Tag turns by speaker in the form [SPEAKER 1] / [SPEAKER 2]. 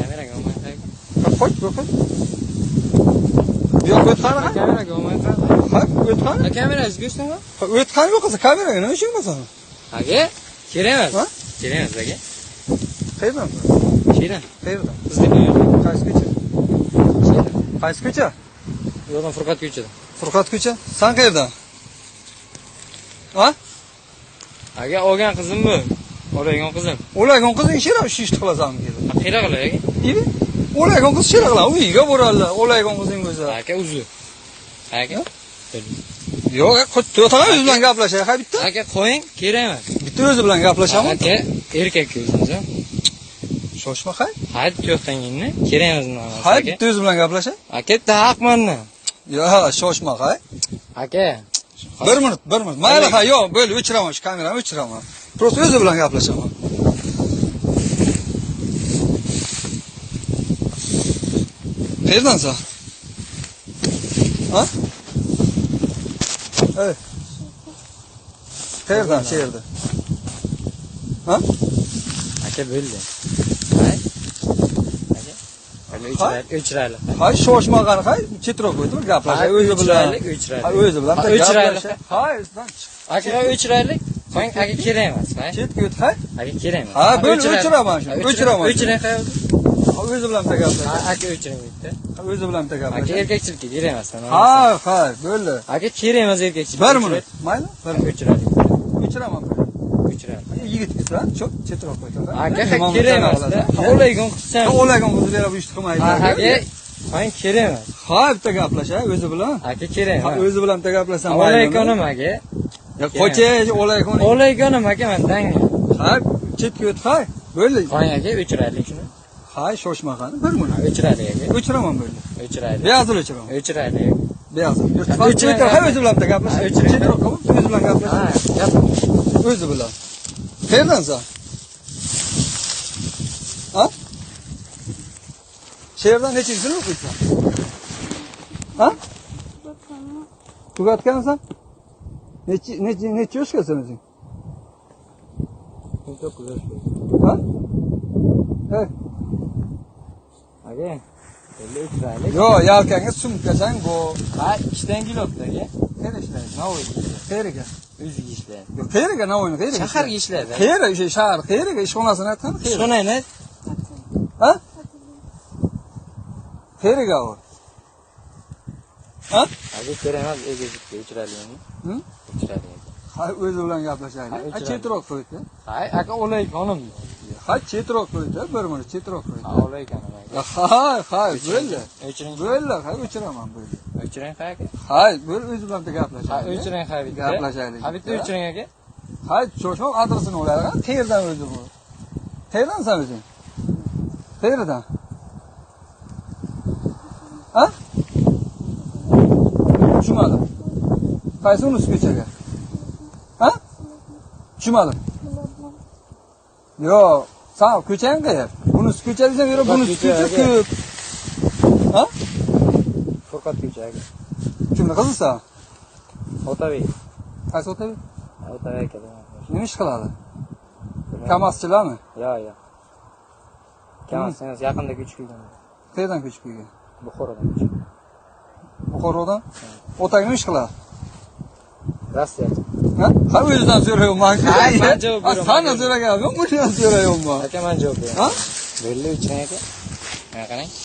[SPEAKER 1] Kameraga olmaydi.
[SPEAKER 2] Qo'y, qo'y. Yo'q, o'tqani ha?
[SPEAKER 1] Kameraga olmaydi.
[SPEAKER 2] Ha, o'tqani?
[SPEAKER 1] Kamerasiz go'shtmi?
[SPEAKER 2] O'tqani yo'q qilsa kameraga nima ishing bo'lsa?
[SPEAKER 1] Aka, kerak emas.
[SPEAKER 2] Ha?
[SPEAKER 1] Kerak emas aka.
[SPEAKER 2] Qayerdan?
[SPEAKER 1] Shirin.
[SPEAKER 2] Qayerdan?
[SPEAKER 1] Bizga
[SPEAKER 2] Qaysi ko'cha?
[SPEAKER 1] Shirin.
[SPEAKER 2] Qaysi ko'cha?
[SPEAKER 1] Yo'qdan Furqat ko'chada.
[SPEAKER 2] Furqat ko'cha. Sen qayerdan? Ha?
[SPEAKER 1] Aka, olgan qizim bu. Olagan qizim.
[SPEAKER 2] O'lagan qizing shira shu ishni qilasanmi dedi.
[SPEAKER 1] Qira qilay aka.
[SPEAKER 2] Yidi. O'lagan qiz shira qiladi. Uyiga boradilar. O'lagan qizing o'zi.
[SPEAKER 1] Aka, uzr. Aka.
[SPEAKER 2] Yo'q, to'tagan o'zi bilan gaplashay. Ha bitta.
[SPEAKER 1] Aka, qo'ying, kerak emas.
[SPEAKER 2] Bitta o'zi bilan gaplashamiz.
[SPEAKER 1] Aka, erkak ko'zimiz.
[SPEAKER 2] Shoshma hay.
[SPEAKER 1] Hayt to'xtangingni, kerak emas nima emas.
[SPEAKER 2] Hay,
[SPEAKER 1] Aka.
[SPEAKER 2] bitta o'zi bilan gaplashay.
[SPEAKER 1] Aka, haqmanmi?
[SPEAKER 2] Yo'q, shoshma hay.
[SPEAKER 1] Aka.
[SPEAKER 2] 1 minut. Mayli ha, yo'q, bo'ldi, o'chiraman shu kamerani, o'chiraman. Просто o'zi bilan gaplashaman. Qayerdan sen? Ha? Ey. Qayerdan, she'rda? Ha?
[SPEAKER 1] Aka bo'ldi. Hay. Aka. O'chiraylik.
[SPEAKER 2] Hay, shoshmag'an, hay, chetroq qo'ydim, gaplashay o'zi bilan. Ha, o'zi bilan
[SPEAKER 1] o'chiraylik.
[SPEAKER 2] Hay, o'zidan chiq.
[SPEAKER 1] Aka, o'chiraylik. Qo'ying, aka kerak emas, hay.
[SPEAKER 2] Chetga o't, hay.
[SPEAKER 1] Aka kerak emas.
[SPEAKER 2] Ha, bo'ldi, o'chiraman shu. O'chiraman.
[SPEAKER 1] O'chiring qayerda?
[SPEAKER 2] O'zi bilan gaplashay.
[SPEAKER 1] Aka, o'chiring bitta.
[SPEAKER 2] O'zi bilan
[SPEAKER 1] Aka,
[SPEAKER 2] gaplashay.
[SPEAKER 1] erkakchilikka kerak emas.
[SPEAKER 2] Ha, bo'ldi.
[SPEAKER 1] Aka, kerak emas erkakchilik.
[SPEAKER 2] 1 minut. Mayli?
[SPEAKER 1] O'chiraylik.
[SPEAKER 2] O'chiraman.
[SPEAKER 1] O'chiraylik.
[SPEAKER 2] Yigit bitta, cho'p, chetroq qo'ydim.
[SPEAKER 1] Aka, kerak emas. O'lagan qizsan.
[SPEAKER 2] O'lagan qizni berib ish qilmaydi.
[SPEAKER 1] Aka, qo'ying, kerak emas.
[SPEAKER 2] Ha, bitta gaplashay o'zi bilan.
[SPEAKER 1] Aka, kerak
[SPEAKER 2] Ha,
[SPEAKER 1] emas.
[SPEAKER 2] o'zi bilan gaplashsam
[SPEAKER 1] O'layganim aka.
[SPEAKER 2] Ya qo'chay, o'laygan.
[SPEAKER 1] O'layganim aka, men danga.
[SPEAKER 2] Ha, chetga o't, hay. Bo'ldi.
[SPEAKER 1] Qo'ying aka, o'chiraylik shuni.
[SPEAKER 2] Hay, shoshmag'an. 1 minut.
[SPEAKER 1] O'chiraylik aka.
[SPEAKER 2] O'chiraman bo'ldi.
[SPEAKER 1] O'chiraylik.
[SPEAKER 2] Beyazil o'chiraman.
[SPEAKER 1] O'chiraylik.
[SPEAKER 2] Beyazil.
[SPEAKER 1] O'chiraylik.
[SPEAKER 2] Hay, o'zi bilan gaplash.
[SPEAKER 1] O'chiraylik.
[SPEAKER 2] Chetroq qilib, o'zi bilan gaplash.
[SPEAKER 1] Ha, gap.
[SPEAKER 2] O'zi bilan. Qayerdan sen? Ha? She'rdan nechinchini o'qiysan? Ha? Tugatgansan? Necha yoshgasan o'zing?
[SPEAKER 1] 19 yosh.
[SPEAKER 2] Ha? Hey.
[SPEAKER 1] Aka, endi o'chiraylik.
[SPEAKER 2] Yo, yelkangga sumkasang bu.
[SPEAKER 1] Ha, ishdan kelibdi aka.
[SPEAKER 2] Qayerga ishlaydi?
[SPEAKER 1] Navoiyga.
[SPEAKER 2] Qayerga?
[SPEAKER 1] O'ziga ishlaydi.
[SPEAKER 2] Yo, qayerga Navoiyni qayerga?
[SPEAKER 1] Shaharga ishlaydi.
[SPEAKER 2] Qayerga o'sha shahar, qayerga ishxonasini aytsan?
[SPEAKER 1] Ishxonani.
[SPEAKER 2] Ha? Qayerga u? Ha?
[SPEAKER 1] Aka, kerak emas, o'zingizga o'chiraylik.
[SPEAKER 2] Hm?
[SPEAKER 1] O'chiraylik.
[SPEAKER 2] Ha, o'zi bilan gaplashaylik. Ha, chetroq qo'ydi.
[SPEAKER 1] Hay, aka, o'layganim.
[SPEAKER 2] Ha, chetroq qo'ydi. 1 minut chetroq qo'ydi.
[SPEAKER 1] Ha, o'layganim aka.
[SPEAKER 2] Ha, bo'ldi.
[SPEAKER 1] O'chiring.
[SPEAKER 2] Bo'ldi, ha, o'chiraman bo'ldi.
[SPEAKER 1] O'chiring aka.
[SPEAKER 2] Ha, bo'ldi, o'zi bilan gaplashaylik.
[SPEAKER 1] Ha, o'chiring ha bitta.
[SPEAKER 2] Gaplashaylik.
[SPEAKER 1] Ha, bitta o'chiring aka.
[SPEAKER 2] Ha, shoshma adresini o'ylaydi. Qayerdan o'zi bu? Qayerdan sen o'zing? Qayerdan? Ha? Tushunmadim. Qaysi unisi ko'chaga? Ha? Tushunmadim. Yo'q, sen ko'chang qayer? Bunisi ko'cha desam, yo'q, bunisi ko'cha ko'p. Ha?
[SPEAKER 1] Furqat ko'chaga.
[SPEAKER 2] Kimni qizisan?
[SPEAKER 1] Otabek.
[SPEAKER 2] Qaysi Otabek?
[SPEAKER 1] Otabek aka.
[SPEAKER 2] Nima ish qiladi? Kamazchilarmi?
[SPEAKER 1] Yo'q. Kamaz emas, yaqinda ko'chib kelgan.
[SPEAKER 2] Qayerdan ko'chib kelgan?
[SPEAKER 1] Buxorodan ko'chib.
[SPEAKER 2] Buxorodan? Otang nima ish qiladi?
[SPEAKER 1] Rossiya.
[SPEAKER 2] Ha? Ha, o'zidan so'rayapman.
[SPEAKER 1] Ha, men javob beraman.
[SPEAKER 2] Sana so'raganman, bundan so'rayapman.
[SPEAKER 1] Aka, men javob beraman.
[SPEAKER 2] Ha?
[SPEAKER 1] Bo'ldi, o'chiring aka. Mana qarang.